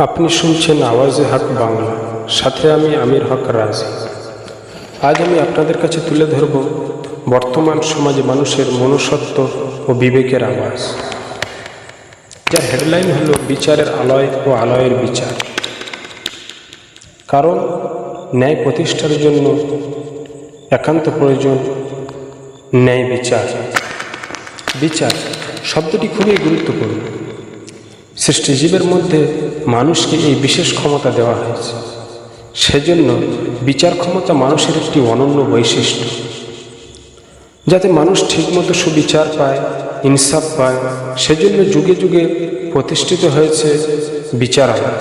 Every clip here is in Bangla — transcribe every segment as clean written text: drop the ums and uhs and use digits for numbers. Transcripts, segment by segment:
আপনি শুনছেন আওয়াজে হক বাংলা, সাথে আমি আমির হক রাজি। আজ আমি আপনাদের কাছে তুলে ধরব বর্তমান সমাজে মানুষের মনুষ্যত্ব ও বিবেকের আওয়াজ, যার হেডলাইন হলো বিচারের আলয় ও আলয়ের বিচার। কারণ ন্যায় প্রতিষ্ঠার জন্য একান্ত প্রয়োজন ন্যায় বিচার। বিচার শব্দটি খুবই গুরুত্বপূর্ণ। সৃষ্টিজীবের মধ্যে মানুষকে এই বিশেষ ক্ষমতা দেওয়া হয়েছে। সেজন্য বিচার ক্ষমতা মানুষের একটি অনন্য বৈশিষ্ট্য। যাতে মানুষ ঠিকমতো সুবিচার পায়, ইনসাফ পায়, সেজন্য যুগে যুগে প্রতিষ্ঠিত হয়েছে বিচারালয়।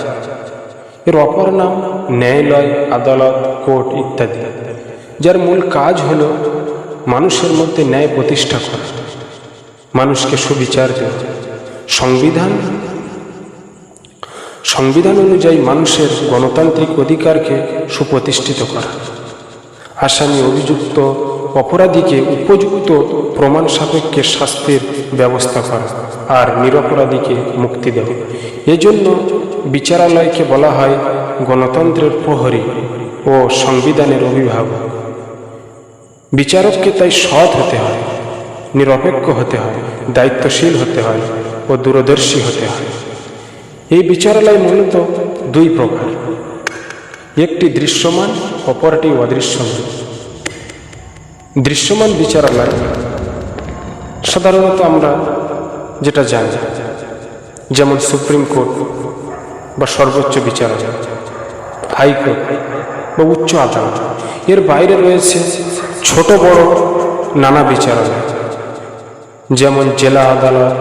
এর অপর নাম ন্যায়ালয়, আদালত, কোর্ট ইত্যাদি, যার মূল কাজ হল মানুষের মধ্যে ন্যায় প্রতিষ্ঠা করা, মানুষকে সুবিচার দেওয়া। সংবিধান অনুযায়ী মানুষের গণতান্ত্রিক অধিকারকে সুপ্রতিষ্ঠিত করা, আসামি, অভিযুক্ত, অপরাধীকে উপযুক্ত প্রমাণ সাপেক্ষে শাস্তির ব্যবস্থা করা আর নিরপরাধীকে মুক্তি দেওয়া। এজন্য বিচারালয়কে বলা হয় গণতন্ত্রের প্রহরী ও সংবিধানের অভিভাবক। বিচারককে তাই সৎ হতে হয়, নিরপেক্ষ হতে হয়, দায়িত্বশীল হতে হয় ও দূরদর্শী হতে হয়। এই বিচারালয় মূলত দুই প্রকার, একটি দৃশ্যমান, অপরটি অদৃশ্যমান। দৃশ্যমান বিচারালয় সাধারণত আমরা যেটা জানি, যেমন সুপ্রিম কোর্ট বা সর্বোচ্চ বিচারালয়, হাইকোর্ট বা উচ্চ আদালত। এর বাইরে রয়েছে ছোট বড় নানা বিচারালয়, যেমন জেলা আদালত,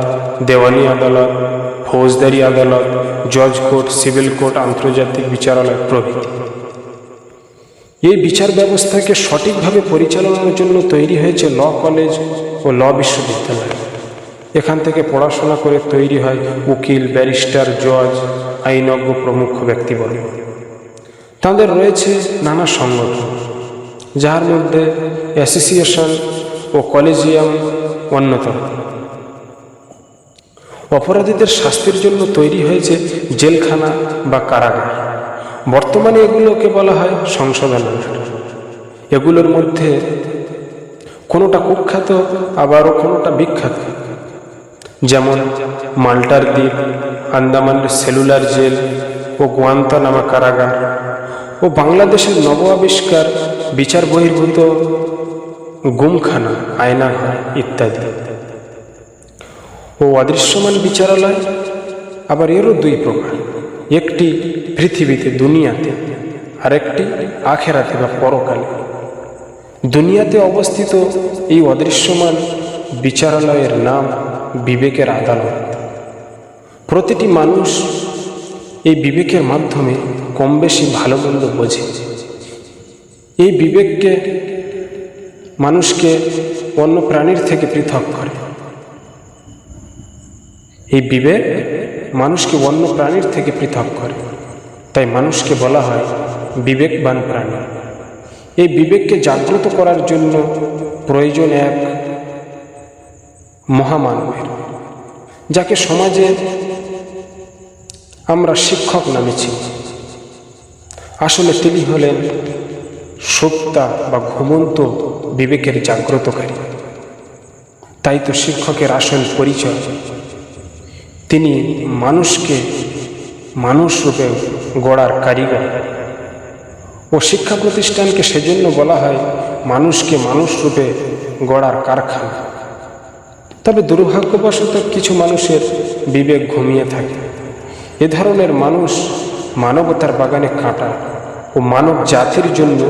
দেওয়ানি আদালত, ফৌজদারি আদালত, জজ কোর্ট, সিভিল কোর্ট, আন্তর্জাতিক বিচারালয় প্রভৃতি। এই বিচার ব্যবস্থাকে সঠিকভাবে পরিচালনার জন্য তৈরি হয়েছে ল কলেজ ও ল বিশ্ববিদ্যালয়। এখান থেকে পড়াশোনা করে তৈরি হয় উকিল, ব্যারিস্টার, জজ, আইনজ্ঞ প্রমুখ ব্যক্তিবর্গ। তাদের রয়েছে নানা সংগঠন, যার মধ্যে অ্যাসোসিয়েশন ও কলেজিয়াম অন্যতম। অপরাধীদের শাস্তির জন্য তৈরি হয়েছে জেলখানা বা কারাগার। বর্তমানে এগুলোকে বলা হয় সংশোধনাগার। এগুলোর মধ্যে কোনোটা কুখ্যাত, আবারও কোনোটা বিখ্যাত, যেমন মাল্টার দ্বীপ, আন্দামানের সেলুলার জেল ও গুয়ান্তানামা কারাগার, ও বাংলাদেশের নব আবিষ্কার বিচার বহির্ভূত গুমখানা, আয়নাঘর ইত্যাদি। ও অদৃশ্যমান বিচারালয় আবার এরও দুই প্রকার, একটি পৃথিবীতে, দুনিয়াতে, আরেকটি আখেরাতে বা পরকালে। দুনিয়াতে অবস্থিত এই অদৃশ্যমান বিচারালয়ের নাম বিবেকের আদালত। প্রতিটি মানুষ এই বিবেকের মাধ্যমে কম বেশি ভালো মন্দ বোঝে। এই বিবেককে মানুষকে অন্য প্রাণীর থেকে পৃথক করে। এই বিবেক মানুষকে অন্য প্রাণীর থেকে পৃথক করে, তাই মানুষকে বলা হয় বিবেকবান প্রাণী। এই বিবেককে জাগ্রত করার জন্য প্রয়োজন এক মহামানবের, যাকে সমাজে আমরা শিক্ষক নামে চিনি। আসলে তিনি হলেন সুপ্তা বা ঘুমন্ত বিবেকের জাগ্রতকারী। তাই তো শিক্ষকের আসল পরিচয়। তিনি মানুষকে মানুষ রূপে গড়ার কারিগর। ও শিক্ষা প্রতিষ্ঠানকে সেজন্য বলা হয় মানুষকে মানুষ রূপে গড়ার কারখানা। তবে দুর্ভাগ্যবশত কিছু মানুষের বিবেক ঘুমিয়ে থাকে। এ ধরনের মানুষ মানবতার বাগানে কাঁটা ও মানব জাতির জন্য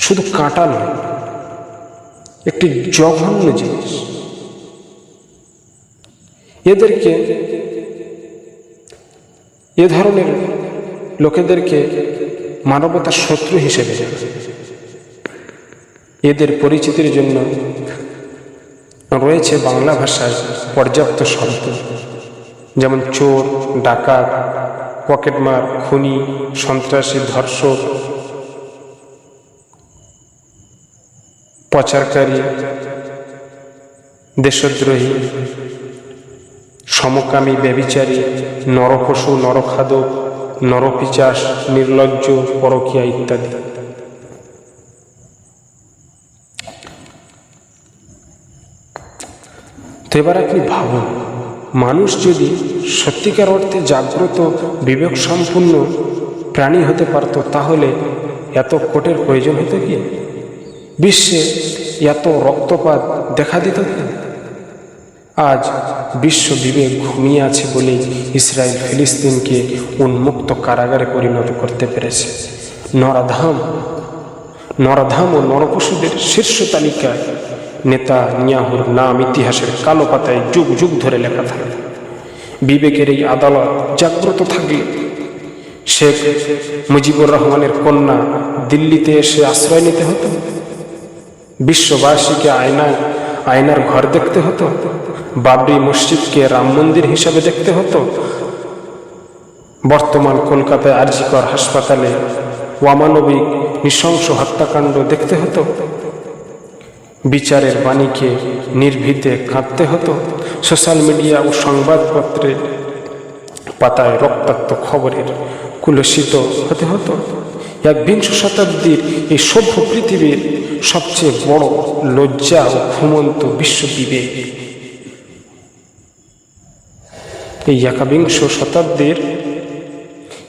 শুধু কাঁটা নয়, একটি জঘন্য জিনিস। এ ধরনের লোকেদেরকে মানবতার শত্রু হিসেবে জানা। এদের পরিচিতির জন্য রয়েছে বাংলা ভাষায় পর্যাপ্ত শব্দ, যেমন চোর, ডাকাত, পকেটমার, খুনি, সন্ত্রাসী, ধর্ষক, পাচারকারী, দেশদ্রোহী, সমকামী, ব্যভিচারী, নরপশু, নরখাদক, নরপিচাস, নির্লজ্জ, পরকীয়া ইত্যাদি। তো এবার আপনি ভাবুন, মানুষ যদি সত্যিকার অর্থে জাগ্রত বিবেক সম্পূর্ণ প্রাণী হতে পারত, তাহলে এত কোটের প্রয়োজন হতো কি? বিশ্বে এত রক্তপাত দেখা দিত কি? আজ বিশ্ব বিবেক ঘুমিয়ে আছে বলেই ইসরায়েল ফিলিস্তিনকে উন্মুক্ত কারাগারে পরিণত করতে পেরেছে। নরাধাম ও নরপশুদের শীর্ষ তালিকায় নেতানিয়াহুর নাম ইতিহাসের কালো পাতায় যুগ যুগ ধরে লেখা থাকে। বিবেকের এই আদালত জাগ্রত থাকলে শেখ মুজিবুর রহমানের কন্যা দিল্লিতে এসে আশ্রয় নিতে হতো, বিশ্ববাসীকে আয়নার ঘর দেখতে হতো, বাবরি মসজিদকে রাম মন্দির হিসাবে দেখতে হতো, বর্তমান কলকাতায় আরজিকর হাসপাতালে অমানবিক নৃশংস হত্যাকাণ্ড দেখতে হতো, বিচারের বাণীকে নির্ভীতে কাঁদতে হতো, সোশ্যাল মিডিয়া ও সংবাদপত্রের পাতায় রক্তাক্ত খবরের কুলসিত হতে হতো। একবিংশ শতাব্দীর এই সভ্য পৃথিবীর সবচেয়ে বড় লজ্জা ও ঘুমন্ত বিশ্ব বিবেক, এই একবিংশ শতাব্দীর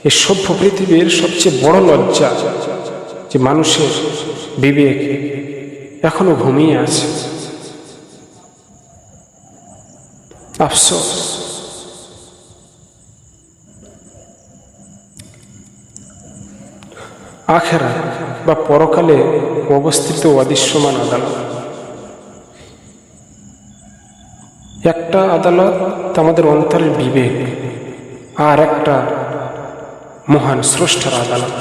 এই সভ্য পৃথিবীর সবচেয়ে বড় লজ্জা যে মানুষের বিবেক এখনো ঘুমিয়ে আছে। আফসোস, আখেরাত বা পরকালে অবস্থিত অদৃশ্যমান আদালত। একটা আদালত আমাদের অন্তরের বিবেক, আর একটা মহান স্রষ্টার আদালত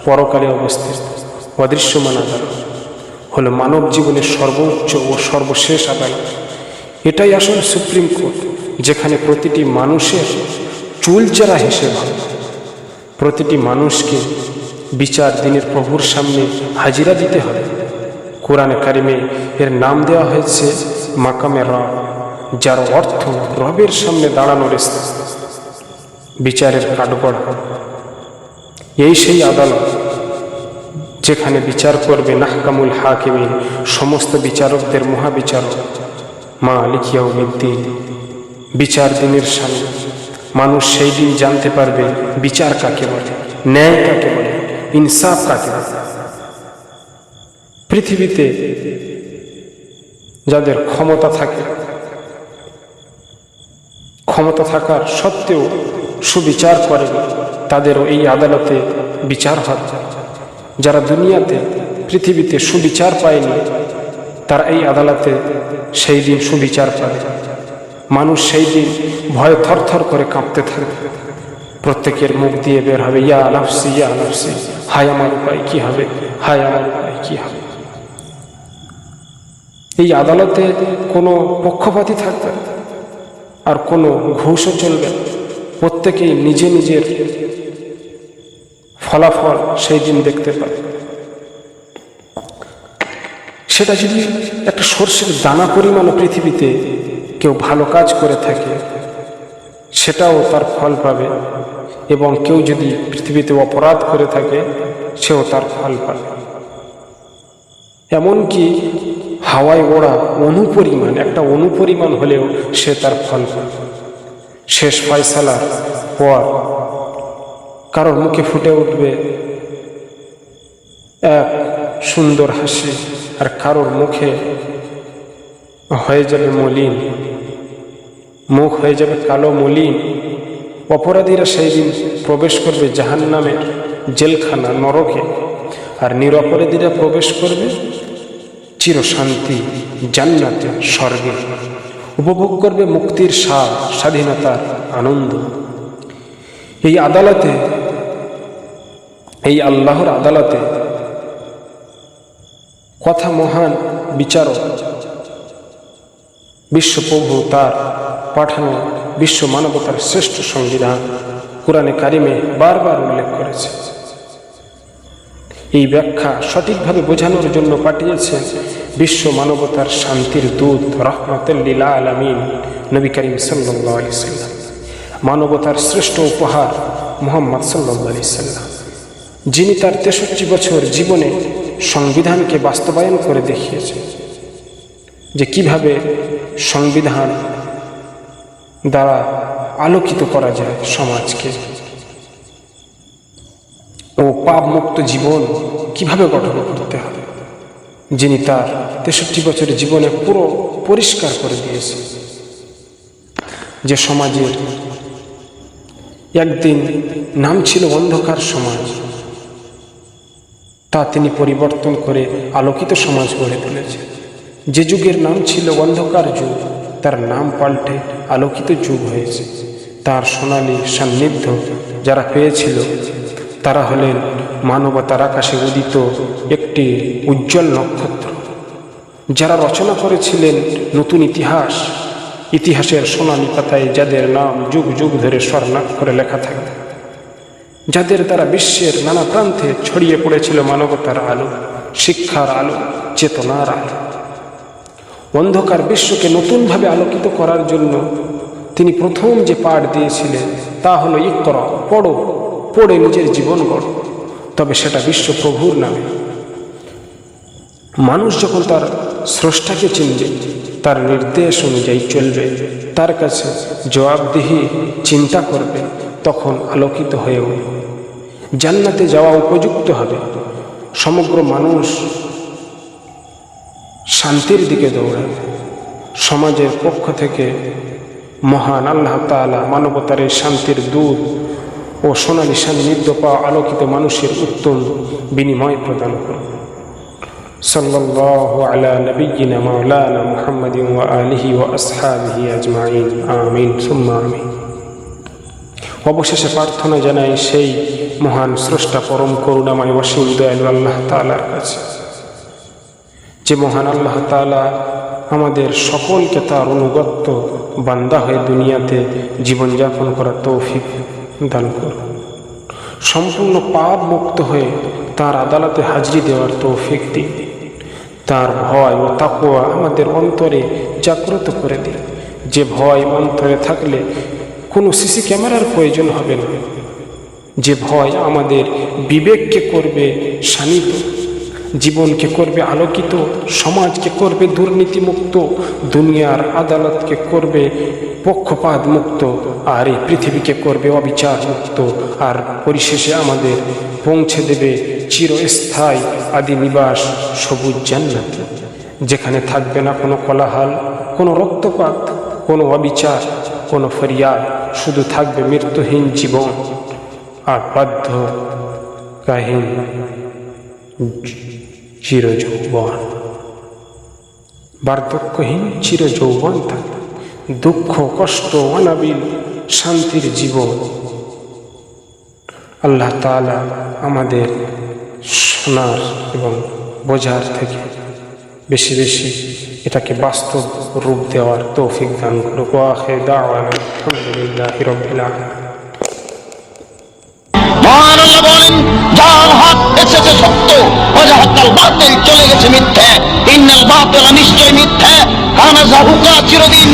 পরকালে অবস্থিত অদৃশ্যমান আদালত হলো মানব জীবনের সর্বোচ্চ ও সর্বশেষ আদালত। এটাই আসলে সুপ্রিম কোর্ট, যেখানে প্রতিটি মানুষের চুলচেরা হিসেব হবে। প্রতিটি মানুষকে বিচার দিনের প্রভুর সামনে হাজিরা দিতে হবে। কোরআনে কারিমে এর নাম দেওয়া হয়েছে মাকামে রব, যার অর্থ রবের সামনে দাঁড়ানোর স্থান, বিচারের কাঠগড়। এই সেই আদালত যেখানে বিচার করবে নাহকামুল হাকিমিন, সমস্ত বিচারকদের মহাবিচারক, মালিক ইয়াউমিদ্দিন। বিচার দিনের সামনে মানুষ সেই দিন জানতে পারবে বিচার কাকে বলে, ন্যায় কাকে বলে, ইনসাফ কাকে বলে। পৃথিবীতে যাদের ক্ষমতা থাকার সত্ত্বেও সুবিচার করে, তাদেরও এই আদালতে বিচার হয়। যারা দুনিয়াতে পৃথিবীতে সুবিচার পায়নি, তারা এই আদালতে সেই দিন সুবিচার পাবে। মানুষ সেই দিন ভয়ে থরথর করে কাঁপতে থাকবে। প্রত্যেকের মুখ দিয়ে বের হবে ইয়া নাফসি, ইয়া নাফসি, হায় আমার উপায় কি হবে, হায় আমার উপায় কি হবে। এই আদালতে কোনো পক্ষপাতী থাকবে না, আর কোনো ঘুষও চলবে না। প্রত্যেকেই নিজের ফলাফল সেই দিন দেখতে পাবে। সেটা যদি একটা সর্ষের দানা পরিমাণও পৃথিবীতে কেউ ভালো কাজ করে থাকে, সেটাও তার ফল পাবে। এবং কেউ যদি পৃথিবীতে অপরাধ করে থাকে, সেও তার ফল পাবে। এমনকি হাওয়ায় ওড়া একটা অনুপরিমাণ হলেও সে তার ফল পাবে। শেষ ফয়সালার পর কারোর মুখে ফুটে উঠবে এক সুন্দর হাসি, আর কারোর মুখে হয়ে যাবে মলিন, মুখ হয়ে যাবে কালো মলিন। অপরাধীরা সেই দিন প্রবেশ করবে জাহান্নামের জেলখানা, নরকে, আর নিরপরাধীরা প্রবেশ করবে চিরশান্তি জান্নাতে, স্বর্গে, উপভোগ করবে মুক্তির স্বাদ, স্বাধীনতার আনন্দ। এই আদালতে, এই আল্লাহর আদালতে কথা মহান বিচারক বিশ্বপ্রভু তার পাঠানো বিশ্ব মানবতার শ্রেষ্ঠ সংবিধান কোরআনে কারিমে বারবার উল্লেখ করেছে। এই ব্যাখ্যা সঠিকভাবে বোঝানোর জন্য পাঠিয়েছেন বিশ্ব মানবতার শান্তির দূত রাহমাতুল লিল আলামিন নবী করিম সাল্লাল্লাহু আলাইহি সাল্লাম, মানবতার শ্রেষ্ঠ উপহার মুহাম্মদ সাল্লাল্লাহু আলাইহি সাল্লাম, যিনি তার 63 বছর জীবনে সংবিধানকে বাস্তবায়ন করে দেখিয়েছেন যে কিভাবে সংবিধান দ্বারা আলোকিত করা যায় সমাজকে ও পাপ মুক্ত জীবন কিভাবে গঠন করতে হবে, যিনি তার 63 বছরের জীবনে পুরো পরিষ্কার করে দিয়েছেন। যে সমাজের একদিন নাম ছিল অন্ধকার সমাজ, তা তিনি পরিবর্তন করে আলোকিত সমাজ গড়ে তুলেছেন। যে যুগের নাম ছিল অন্ধকার যুগ, তার নাম পাল্টে আলোকিত যুগ হয়েছে। তার সোনালী সান্নিধ্য যারা পেয়েছিল তারা হলেন মানবতার আকাশে উদিত একটি উজ্জ্বল নক্ষত্র, যারা রচনা করেছিলেন নতুন ইতিহাস, ইতিহাসের সোনালী পাতায় যাদের নাম যুগ যুগ ধরে স্বর্ণাক্ষরে লেখা থাকে, যাদের দ্বারা বিশ্বের নানা প্রান্তে ছড়িয়ে পড়েছিল মানবতার আলো, শিক্ষার আলো, চেতনার আলো। অন্ধকার বিশ্বকে নতুনভাবে আলোকিত করার জন্য তিনি প্রথম যে পাঠ দিয়েছিলেন তা হলো ইকরা, পড়ো, পড়ে নিজের জীবন গড়ো। তবে সেটা বিশ্বপ্রভুর নামে। মানুষ যখন তার স্রষ্টাকে চিনবে, তার নির্দেশ অনুযায়ী চলবে, তার কাছে জবাবদিহি চিন্তা করবে, তখন আলোকিত হয়ে উঠবে, জান্নাতে যাওয়া উপযুক্ত হবে। সমগ্র মানুষ শান্তির দিকে দৌড়াবে। সমাজের পক্ষ থেকে মহান আল্লাহ তাআলা মানবতার এই শান্তির দূত ও সোনালী সান্নিধ্য পাওয়া আলোকিত মানুষের উত্তম বিনিময় প্রদান করবে। সাল্লাল্লাহু আলা নবিয়্যিনা মাওলানা মুহাম্মাদিন ওয়া আলিহি ওয়া আসহাবিহি আজমাইন, আমিন সুম্মা আমিন। অবশেষে প্রার্থনা জানাই সেই মহান স্রষ্টা পরম করুণাময় অসীম দয়ালু আল্লাহ তাআলার কাছে, যে মহান আল্লাহ তাআলা আমাদের সকলকে তার অনুগত বান্দা হয়ে দুনিয়াতে জীবনযাপন করার তৌফিক দান করুন। সম্পূর্ণ পাপ মুক্ত হয়ে তার আদালতে হাজিরি দেওয়ার তৌফিক দিন। তার ভয় ও তাকওয়া আমাদের অন্তরে জাগ্রত করে দিন, যে ভয় অন্তরে থাকলে কোনো সিসি ক্যামেরার প্রয়োজন হবে না, যে ভয় আমাদের বিবেককে করবে শানিত, জীবনকে করবে আলোকিত, সমাজকে করবে দুর্নীতিমুক্ত, দুনিয়ার আদালতকে করবে পক্ষপাত মুক্ত, আর এই পৃথিবীকে করবে অবিচার মুক্ত, আর পরিশেষে আমাদের পৌঁছে দেবে চিরস্থায়ী আদি নিবাস সবুজ জান্নাত, যেখানে থাকবে না কোনো কোলাহল, কোনো রক্তপাত, কোনো অবিচার, কোনো ফরিয়াদ, শুধু থাকবে মৃত্যুহীন জীবন আর বাধ্যকাহীন চিরযৌবন, বার্ধক্যহীন চিরযৌবন থাকে, দুঃখ কষ্ট অনাবিল শান্তির জীবন। আল্লাহ তাআলা আমাদের শোনার এবং বোঝার থেকে বেশি বেশি এটাকে বাস্তব রূপ দেওয়ার তৌফিক দান করুক। ওয়া আখিরু দাওয়ানা আলহামদুলিল্লাহি রাব্বিল আলামিন। মহান আল্লাহ বলেন, যার হক এসেছে সত্য, ওয়াজাহাকাল বাতিল, চলে গেছে মিথ্যা। ইন্নাল বাতিলা, নিশ্চয় মিথ্যা, কানা যাহুকা, চিরদিন